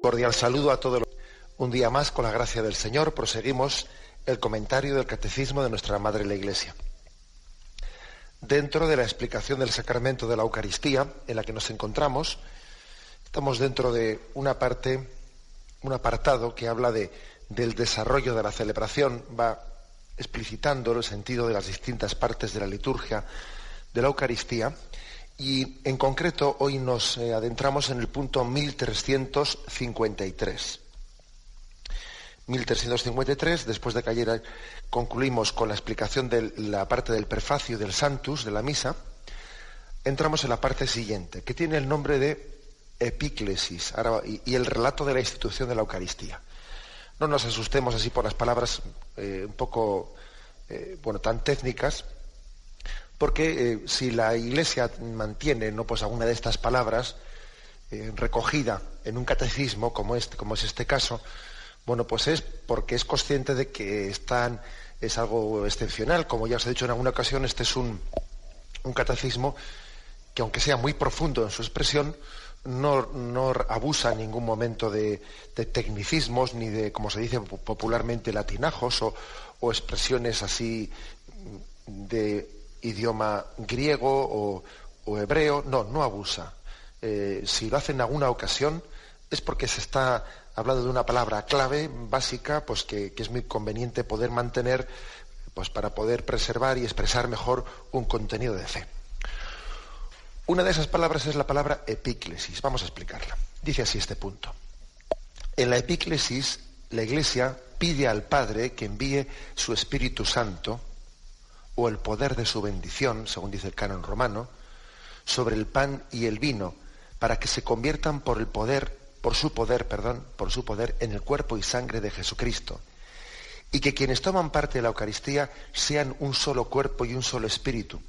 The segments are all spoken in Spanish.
Cordial saludo a todos. Un día más, con la gracia del Señor, proseguimos el comentario del Catecismo de nuestra Madre la Iglesia. Dentro de la explicación del sacramento de la Eucaristía, en la que nos encontramos, estamos dentro de una parte, un apartado que habla del desarrollo de la celebración, va explicitando el sentido de las distintas partes de la liturgia de la Eucaristía. Y en concreto hoy nos adentramos en el punto 1353. 1353, después de que ayer concluimos con la explicación de la parte del prefacio del Sanctus, de la misa, entramos en la parte siguiente, que tiene el nombre de epíclesis y el relato de la institución de la Eucaristía. No nos asustemos así por las palabras un poco tan técnicas, porque si la Iglesia mantiene pues alguna de estas palabras recogida en un catecismo como es este caso, pues es porque es consciente de que es algo excepcional. Como ya os he dicho en alguna ocasión, este es un catecismo que, aunque sea muy profundo en su expresión, no abusa en ningún momento de tecnicismos ni de, como se dice popularmente, latinajos o expresiones así de idioma griego o hebreo. No abusa. Si lo hace en alguna ocasión es porque se está hablando de una palabra clave, básica, pues que es muy conveniente poder mantener, pues para poder preservar y expresar mejor un contenido de fe. Una de esas palabras es la palabra epíclesis. Vamos a explicarla. Dice así este punto. En la epíclesis, la Iglesia pide al Padre que envíe su Espíritu Santo, o el poder de su bendición, según dice el canon romano, sobre el pan y el vino, para que se conviertan por su poder en el cuerpo y sangre de Jesucristo, y que quienes toman parte de la Eucaristía sean un solo cuerpo y un solo espíritu.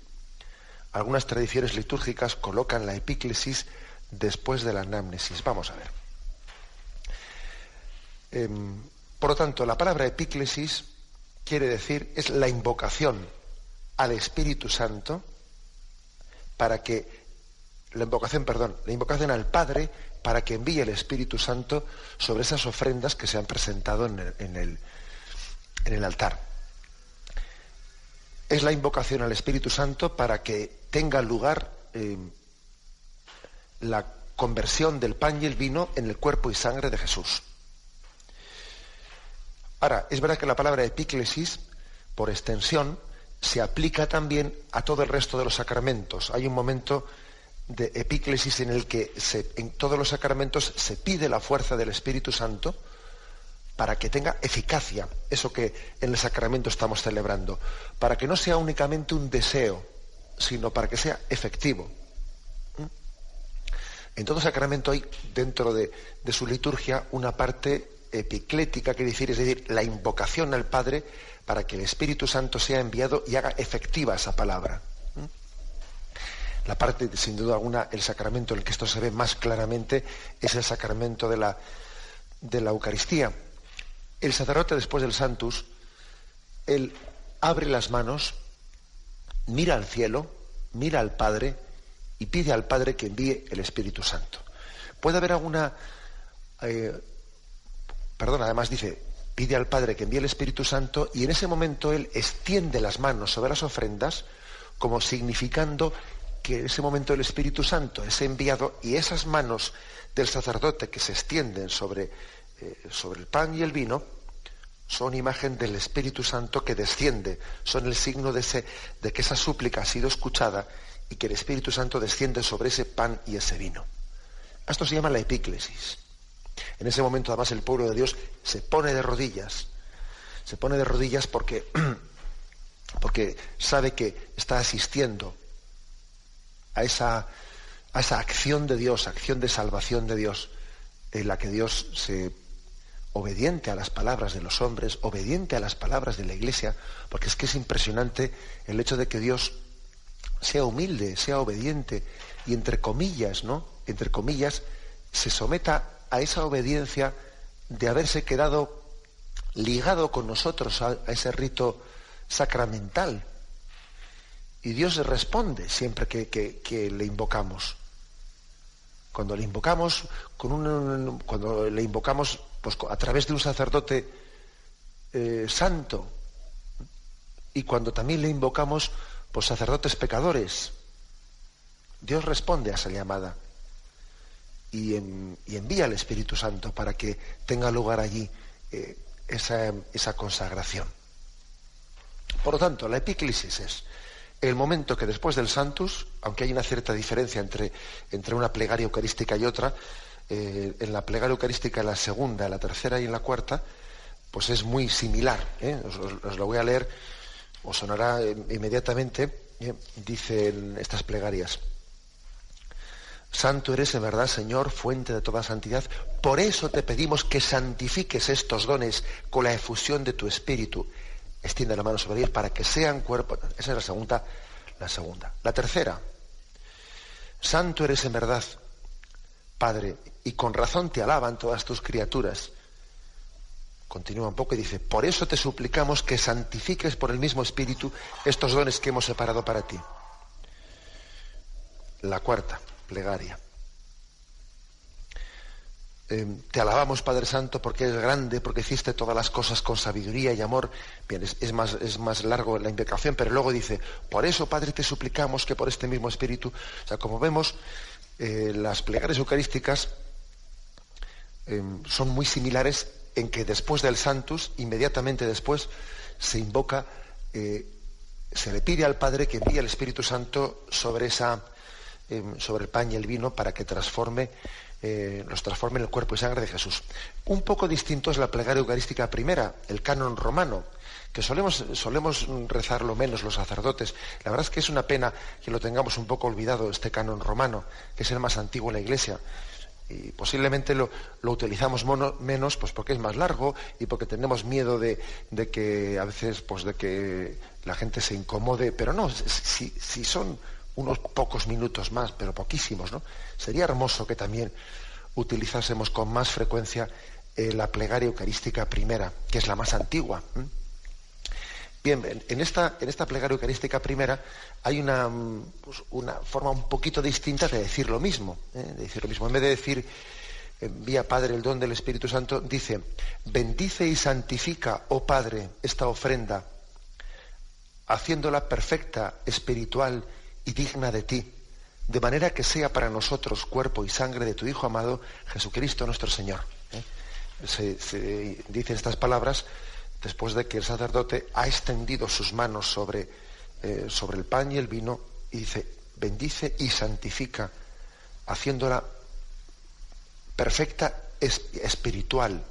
Algunas tradiciones litúrgicas colocan la epíclesis después de la anamnesis. Vamos a ver. Por lo tanto, la palabra epíclesis es la invocación al Espíritu Santo la invocación al Padre para que envíe el Espíritu Santo sobre esas ofrendas que se han presentado en el altar. Es la invocación al Espíritu Santo para que tenga lugar la conversión del pan y el vino en el cuerpo y sangre de Jesús. Ahora, es verdad que la palabra epíclesis, por extensión, se aplica también a todo el resto de los sacramentos. Hay un momento de epíclesis en el que en todos los sacramentos se pide la fuerza del Espíritu Santo para que tenga eficacia eso que en el sacramento estamos celebrando, para que no sea únicamente un deseo, sino para que sea efectivo. En todo sacramento hay, dentro de su liturgia, una parte epiclética, es decir, la invocación al Padre para que el Espíritu Santo sea enviado y haga efectiva esa palabra. La parte, sin duda alguna, el sacramento en el que esto se ve más claramente es el sacramento de la Eucaristía. El sacerdote, después del Sanctus, él abre las manos, mira al cielo, mira al Padre y pide al Padre que envíe el Espíritu Santo. Puede haber alguna... además dice, pide al Padre que envíe el Espíritu Santo, y en ese momento él extiende las manos sobre las ofrendas como significando que en ese momento el Espíritu Santo es enviado, y esas manos del sacerdote que se extienden sobre el pan y el vino son imagen del Espíritu Santo que desciende, son el signo de que esa súplica ha sido escuchada y que el Espíritu Santo desciende sobre ese pan y ese vino. Esto se llama la epíclesis. En ese momento, además, el pueblo de Dios se pone de rodillas porque sabe que está asistiendo a esa acción de Dios, acción de salvación de Dios, en la que Dios obediente a las palabras de los hombres, obediente a las palabras de la Iglesia, porque es que es impresionante el hecho de que Dios sea humilde, sea obediente, y entre comillas, se someta a esa obediencia de haberse quedado ligado con nosotros a ese rito sacramental. Y Dios responde siempre que le invocamos. Cuando le invocamos pues, a través de un sacerdote santo, y cuando también le invocamos por sacerdotes pecadores, Dios responde a esa llamada y envía al Espíritu Santo para que tenga lugar allí esa consagración. Por lo tanto, la epíclesis es el momento que después del Sanctus, aunque hay una cierta diferencia entre una plegaria eucarística y otra, en la plegaria eucarística, en la segunda, en la tercera y en la cuarta, pues es muy similar. Os lo voy a leer, os sonará inmediatamente. Dicen estas plegarias: Santo eres en verdad, Señor, fuente de toda santidad. Por eso te pedimos que santifiques estos dones con la efusión de tu Espíritu. Extiende la mano sobre ellos para que sean cuerpo. Esa es la segunda. La tercera: Santo eres en verdad, Padre, y con razón te alaban todas tus criaturas. Continúa un poco y dice: por eso te suplicamos que santifiques por el mismo Espíritu estos dones que hemos separado para ti. La cuarta plegaria: te alabamos, Padre Santo, porque eres grande, porque hiciste todas las cosas con sabiduría y amor. Bien, es más largo la invocación, pero luego dice: por eso, Padre, te suplicamos que por este mismo Espíritu. O sea, como vemos, las plegarias eucarísticas son muy similares en que después del Sanctus, inmediatamente después, se invoca, se le pide al Padre que envíe el Espíritu Santo sobre el pan y el vino para que los transforme en el cuerpo y sangre de Jesús. Un poco distinto es la plegaria eucarística primera, el canon romano, que solemos rezarlo menos los sacerdotes. La verdad es que es una pena que lo tengamos un poco olvidado, este canon romano, que es el más antiguo en la Iglesia. Y posiblemente lo utilizamos menos, pues porque es más largo y porque tenemos miedo de que a veces, pues de que la gente se incomode. Pero no, si son unos pocos minutos más, pero poquísimos, ¿no? Sería hermoso que también utilizásemos con más frecuencia la plegaria eucarística primera, que es la más antigua. Bien, en esta plegaria eucarística primera hay una forma un poquito distinta de decir lo mismo. En vez de decir envía, Padre, el don del Espíritu Santo, dice: bendice y santifica, oh Padre, esta ofrenda, haciéndola perfecta, espiritual y digna de ti, de manera que sea para nosotros cuerpo y sangre de tu Hijo amado, Jesucristo nuestro Señor. Se dicen estas palabras después de que el sacerdote ha extendido sus manos sobre el pan y el vino, y dice: bendice y santifica, haciéndola perfecta, espiritual.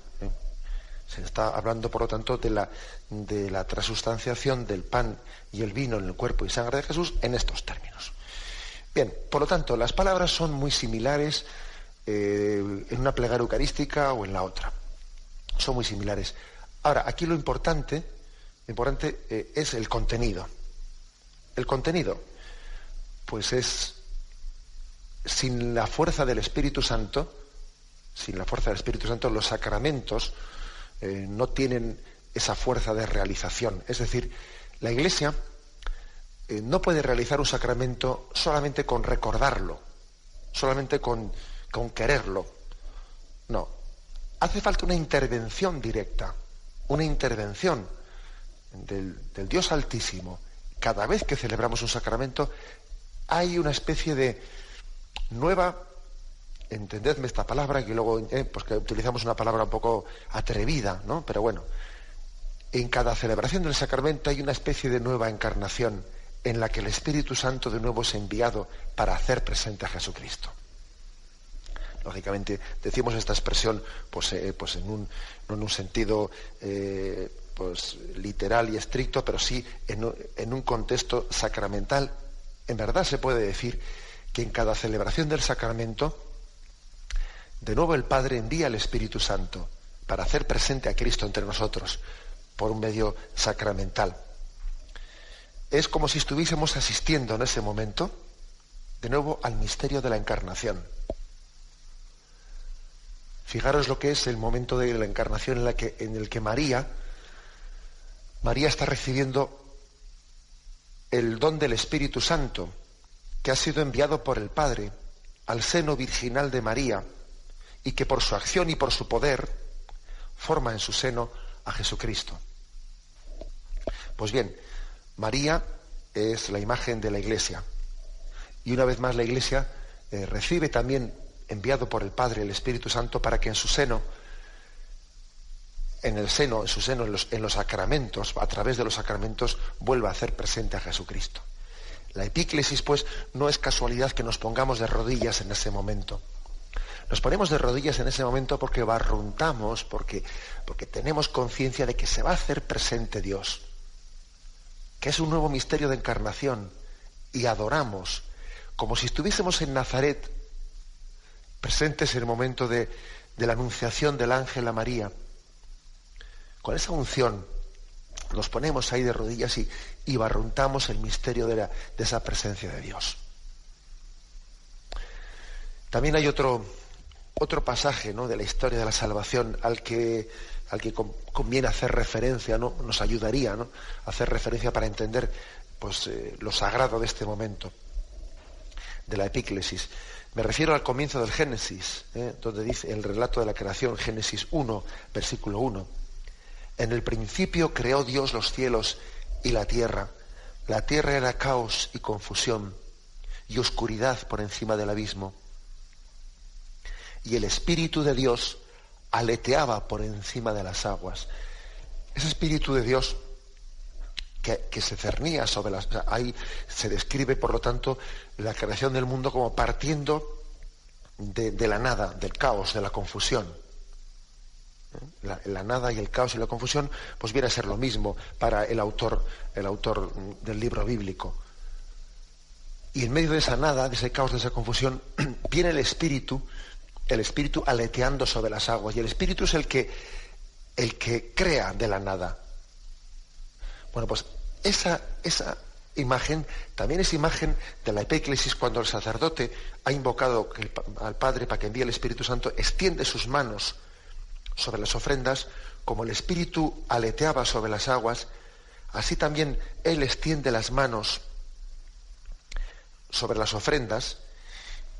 Se está hablando, por lo tanto, de la transustanciación del pan y el vino en el cuerpo y sangre de Jesús en estos términos. Bien, por lo tanto, las palabras son muy similares en una plegaria eucarística o en la otra. Son muy similares. Ahora, aquí lo importante es el contenido. El contenido, pues es, sin la fuerza del Espíritu Santo, los sacramentos no tienen esa fuerza de realización. Es decir, la Iglesia no puede realizar un sacramento solamente con recordarlo, solamente con quererlo. No, hace falta una intervención directa, una intervención del Dios Altísimo. Cada vez que celebramos un sacramento hay una especie de nueva, entendedme esta palabra, que luego pues que utilizamos una palabra un poco atrevida, ¿no? Pero bueno, en cada celebración del sacramento hay una especie de nueva encarnación en la que el Espíritu Santo de nuevo es enviado para hacer presente a Jesucristo. Lógicamente decimos esta expresión pues en un sentido pues literal y estricto, pero sí en un contexto sacramental. En verdad se puede decir que en cada celebración del sacramento, de nuevo el Padre envía al Espíritu Santo para hacer presente a Cristo entre nosotros por un medio sacramental. Es como si estuviésemos asistiendo en ese momento de nuevo al misterio de la encarnación. Fijaros lo que es el momento de la encarnación en el que María está recibiendo el don del Espíritu Santo, que ha sido enviado por el Padre al seno virginal de María y que por su acción y por su poder forma en su seno a Jesucristo. Pues bien, María es la imagen de la Iglesia. Y una vez más la Iglesia recibe también, enviado por el Padre, el Espíritu Santo, para que en su seno, en los sacramentos, a través de los sacramentos, vuelva a hacer presente a Jesucristo. La epíclesis, pues, no es casualidad que nos pongamos de rodillas en ese momento. Nos ponemos de rodillas en ese momento porque barruntamos, porque tenemos conciencia de que se va a hacer presente Dios, que es un nuevo misterio de encarnación, y adoramos, como si estuviésemos en Nazaret, presentes en el momento de la anunciación del ángel a María. Con esa unción nos ponemos ahí de rodillas y barruntamos el misterio de esa presencia de Dios. También hay otro pasaje, ¿no?, de la historia de la salvación al que conviene hacer referencia, ¿no? Nos ayudaría, ¿no?, a hacer referencia para entender, pues, lo sagrado de este momento de la epíclesis. Me refiero al comienzo del Génesis, donde dice el relato de la creación, Génesis 1, versículo 1. En el principio creó Dios los cielos y la tierra. La tierra era caos y confusión y oscuridad por encima del abismo. Y el Espíritu de Dios aleteaba por encima de las aguas. Ese Espíritu de Dios que se cernía sobre las... Ahí se describe, por lo tanto, la creación del mundo como partiendo de la nada, del caos, de la confusión. La nada y el caos y la confusión, pues viene a ser lo mismo para el autor del libro bíblico. Y en medio de esa nada, de ese caos, de esa confusión, viene el Espíritu aleteando sobre las aguas. Y el Espíritu es el que crea de la nada. Bueno, pues esa imagen también es imagen de la epíclesis, cuando el sacerdote ha invocado al Padre para que envíe el Espíritu Santo, extiende sus manos sobre las ofrendas, como el Espíritu aleteaba sobre las aguas, así también Él extiende las manos sobre las ofrendas,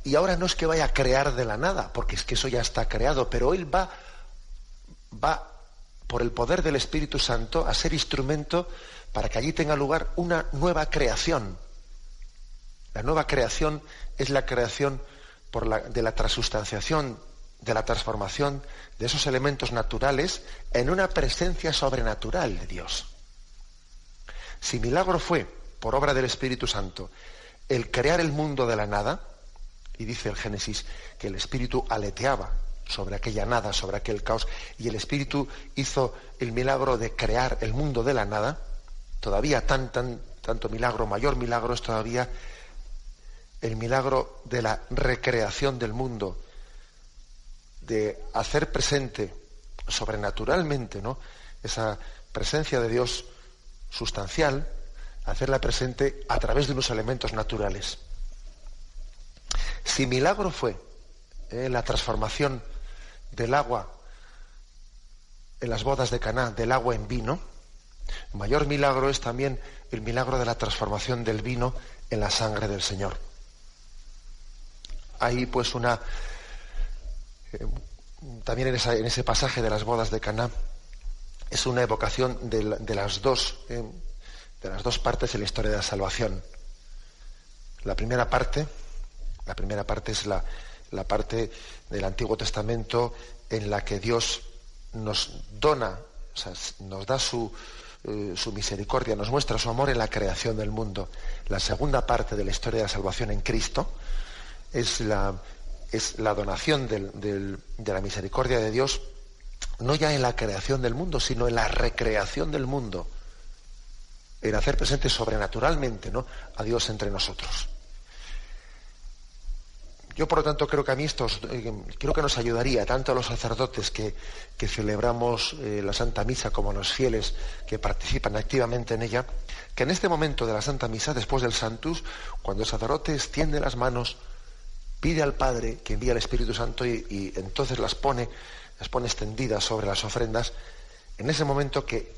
y ahora no es que vaya a crear de la nada, porque es que eso ya está creado, pero Él va por el poder del Espíritu Santo a ser instrumento para que allí tenga lugar una nueva creación. La nueva creación es la creación de la transustanciación, de la transformación de esos elementos naturales en una presencia sobrenatural de Dios. Si milagro fue, por obra del Espíritu Santo, el crear el mundo de la nada, y dice el Génesis que el Espíritu aleteaba sobre aquella nada, sobre aquel caos, y el Espíritu hizo el milagro de crear el mundo de la nada, todavía tanto milagro, mayor milagro es todavía el milagro de la recreación del mundo, de hacer presente sobrenaturalmente, ¿no?, esa presencia de Dios sustancial, hacerla presente a través de unos elementos naturales. Si milagro fue la transformación del agua en las bodas de Caná, del agua en vino, mayor milagro es también el milagro de la transformación del vino en la sangre del Señor. Hay pues también en ese pasaje de las bodas de Caná, es una evocación de las dos partes en la historia de la salvación. La primera parte es la parte del Antiguo Testamento en la que Dios nos dona, o sea, nos da su misericordia, nos muestra su amor en la creación del mundo. La segunda parte de la historia de la salvación en Cristo es la donación de la misericordia de Dios, no ya en la creación del mundo, sino en la recreación del mundo, en hacer presente sobrenaturalmente, ¿no?, a Dios entre nosotros. Yo, por lo tanto, creo que a mí creo que nos ayudaría tanto a los sacerdotes que celebramos la Santa Misa como a los fieles que participan activamente en ella, que en este momento de la Santa Misa, después del Sanctus, cuando el sacerdote extiende las manos, pide al Padre que envíe al Espíritu Santo y entonces las pone extendidas sobre las ofrendas, en ese momento que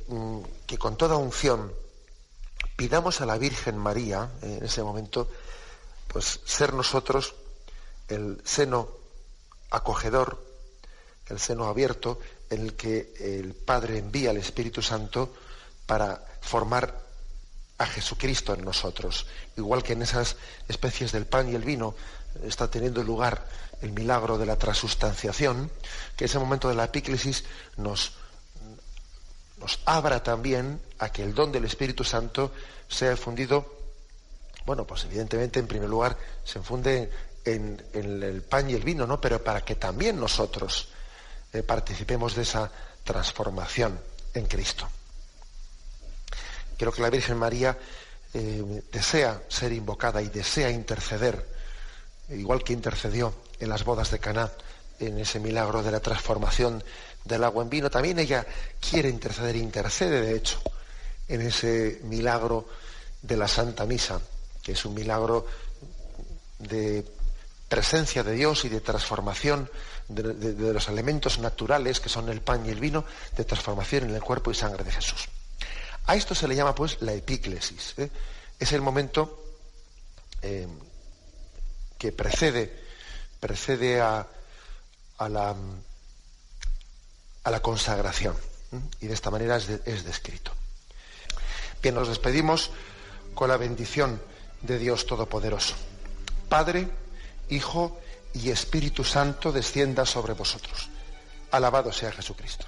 con toda unción pidamos a la Virgen María, en ese momento, pues ser nosotros el seno acogedor, el seno abierto, en el que el Padre envía al Espíritu Santo para formar a Jesucristo en nosotros. Igual que en esas especies del pan y el vino está teniendo lugar el milagro de la transustanciación, que ese momento de la epíclesis nos abra también a que el don del Espíritu Santo sea fundido, bueno, pues evidentemente en primer lugar se infunde en el pan y el vino, ¿no? Pero para que también nosotros participemos de esa transformación en Cristo. Creo que la Virgen María desea ser invocada y desea interceder, igual que intercedió en las bodas de Caná, en ese milagro de la transformación del agua en vino. También ella quiere interceder, intercede de hecho en ese milagro de la Santa Misa, que es un milagro de presencia de Dios y de transformación de los elementos naturales que son el pan y el vino, de transformación en el cuerpo y sangre de Jesús. A esto se le llama pues la epíclesis. Es el momento que precede a la consagración, y de esta manera es descrito. Bien, nos despedimos con la bendición de Dios Todopoderoso. Padre, Hijo y Espíritu Santo descienda sobre vosotros. Alabado sea Jesucristo.